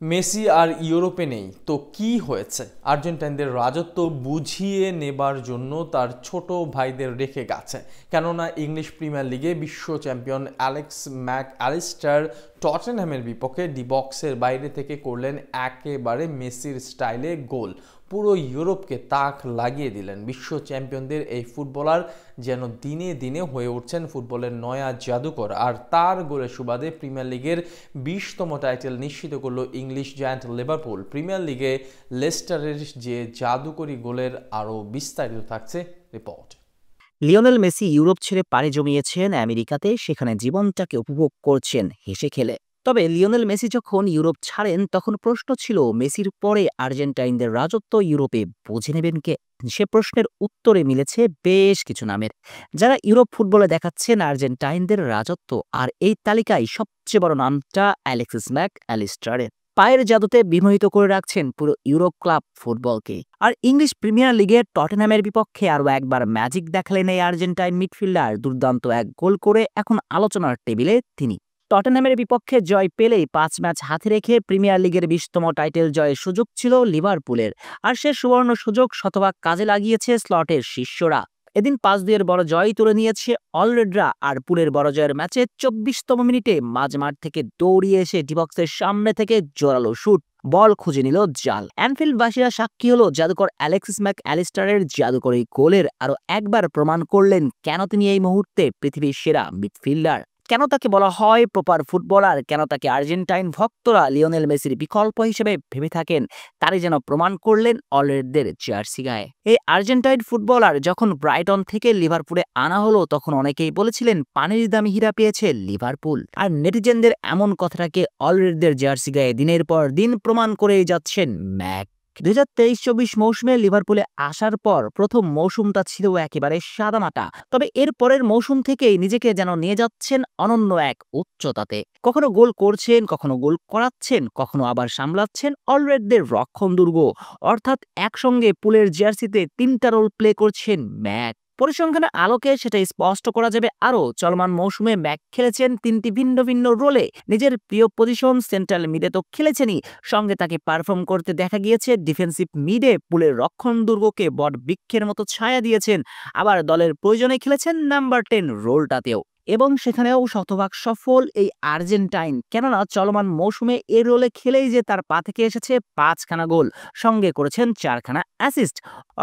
Messi আর ইউরোপে নেই তো কি হয়েছে? আর্জেন্টাইনদের রাজত্ব বুঝিয়ে নেবার জন্য তার ছোট ভাইদের রেখে গেছে। কেননা ইংলিশ প্রিমিয়ার লিগে বিশ্ব চ্যাম্পিয়ন অ্যালেক্স ম্যাক অ্যালিস্টার টটেনহ্যামের বিপক্ষে ডি বক্সের বাইরে থেকে করলেন একেবারে মেসির স্টাইলে গোল। পুরো ইউরোপকে তাক লাগিয়ে দিলেন। বিশ্ব চ্যাম্পিয়নদের এই ফুটবলার যেন দিনে দিনে হয়ে উঠছেন ফুটবলের নয়া জাদুকর। আর তার গোলের সুবাদে প্রিমিয়ার লিগের 20তম টাইটেল নিশ্চিত করল ইংলিশ জায়ান্ট লিভারপুল। প্রিমিয়ার লিগে লেস্টারের যে জাদুকরী গোলের আরও বিস্তারিত থাকছে রিপোর্ট। লিওনেল মেসি ইউরোপ ছেড়ে পাড়ি জমিয়েছেন আমেরিকাতে, সেখানে জীবনটাকে উপভোগ করছেন হেসে খেলে। তবে লিওনেল মেসি যখন ইউরোপ ছাড়েন তখন প্রশ্ন ছিল, মেসির পরে আর্জেন্টাইনদের রাজত্ব ইউরোপে বুঝে নেবেন কে? সে প্রশ্নের উত্তরে মিলেছে বেশ কিছু নামের, যারা ইউরোপ ফুটবলে দেখাচ্ছেন আর্জেন্টাইনদের রাজত্ব। আর এই তালিকায় সবচেয়ে বড় নামটা অ্যালেক্সিস ম্যাক অ্যালিস্টারের। পায়ের জাদুতে বিমোহিত করে রাখছেন পুরো ইউরোপ ক্লাব ফুটবলকে। আর ইংলিশ প্রিমিয়ার লিগে টটেনহ্যামের বিপক্ষে আরও একবার ম্যাজিক দেখালেন এই আর্জেন্টাইন মিডফিল্ডার। দুর্দান্ত এক গোল করে এখন আলোচনার টেবিলে তিনি। টটেনহ্যামের বিপক্ষে জয় পেলেই 5 ম্যাচ হাতে রেখে প্রিমিয়ার লিগের 20তম টাইটেল জয়ের সুযোগ ছিল লিভারপুলের। আর সে সুবর্ণ সুযোগ শতভাগ কাজে লাগিয়েছে স্লটের শিষ্যরা। এদিন 5-2 বড় জয় তুলে নিয়েছে অলরেডরা। আর পুলের বড় জয়ের ম্যাচে 24তম মিনিটে মাঝমাঠ থেকে দৌড়িয়ে এসে ডিবক্সের সামনে থেকে জোরালো শুট, বল খুঁজে নিল জাল। অ্যানফিল্ডবাসীরা সাক্ষী হলো জাদুকর অ্যালেক্সিস ম্যাক অ্যালিস্টারের জাদুকরী গোলের। আরও একবার প্রমাণ করলেন কেন তিনি এই মুহূর্তে পৃথিবীর সেরা মিডফিল্ডার, কেন তাকে বলা হয় প্রপার ফুটবলার, কেন তাকে আর্জেন্টাইন ভক্তরা লিওনেল মেসির বিকল্প হিসেবে ভেবে থাকেন। তারই যেন প্রমাণ করলেন অলরেডদের জার্সি গায়ে। এই আর্জেন্টাইন ফুটবলার যখন ব্রাইটন থেকে লিভারপুলে আনা হলো তখন অনেকেই বলেছিলেন পানির দামি হীরা পেয়েছে লিভারপুল। আর নেটিজেনদের এমন কথাটাকে অলরেডদের জার্সি গায়ে দিনের পর দিন প্রমাণ করেই যাচ্ছেন ম্যাক। 2023-24 মৌসুমে লিভারপুলে আসার পর প্রথম মৌসুমটা ছিল একেবারে সাদামাটা। তবে এর পরের মৌসুম থেকেই নিজেকে যেন নিয়ে যাচ্ছেন অনন্য এক উচ্চতাতে। কখনো গোল করছেন, কখনো গোল করাচ্ছেন, কখনো আবার সামলাচ্ছেন অলরেডদের রক্ষণ দুর্গ। অর্থাৎ একসঙ্গে পুলের জার্সিতে 3টা রোল প্লে করছেন ম্যাক। পরিসংখ্যানের আলোকে সেটা স্পষ্ট করা যাবে আরও। চলমান মৌসুমে ম্যাক খেলেছেন 3টি ভিন্ন ভিন্ন রোলে। নিজের প্রিয় পজিশন সেন্ট্রাল মিডে তো খেলেছেনই, সঙ্গে তাকে পারফর্ম করতে দেখা গিয়েছে ডিফেন্সিভ মিডে। পুলের রক্ষণ দুর্গকে বট বৃক্ষের মতো ছায়া দিয়েছেন। আবার দলের প্রয়োজনে খেলেছেন নাম্বার 10 রোলটাতেও, এবং সেখানেও শতভাগ সফল এই আর্জেন্টাইন। কেননা চলমান মৌসুমে এ রোলে খেলেই যে তার পা থেকে এসেছে 5খানা গোল, সঙ্গে করেছেন 4খানা অ্যাসিস্ট।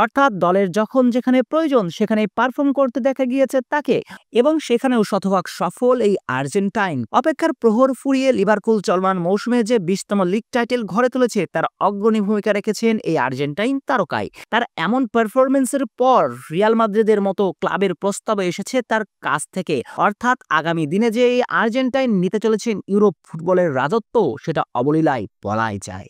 অর্থাৎ দলের যখন যেখানে প্রয়োজন সেখানে পারফর্ম করতে দেখা গিয়েছে তাকে, এবং সেখানেও শতভাগ সফল এই আর্জেন্টাইন। অপেক্ষার প্রহর ফুরিয়ে লিভারপুল চলমান মৌসুমে যে 20তম লিগ টাইটেল ঘরে তুলেছে তার অগ্রণী ভূমিকা রেখেছেন এই আর্জেন্টাইন তারকাই। তার এমন পারফরমেন্সের পর রিয়াল মাদ্রিদের মতো ক্লাবের প্রস্তাব এসেছে তার কাছ থেকে। অর্থাৎ আগামী দিনে যে এই আর্জেন্টাইন নিতে চলেছেন ইউরোপ ফুটবলের রাজত্ব, সেটা অবলীলায় বলাই যায়।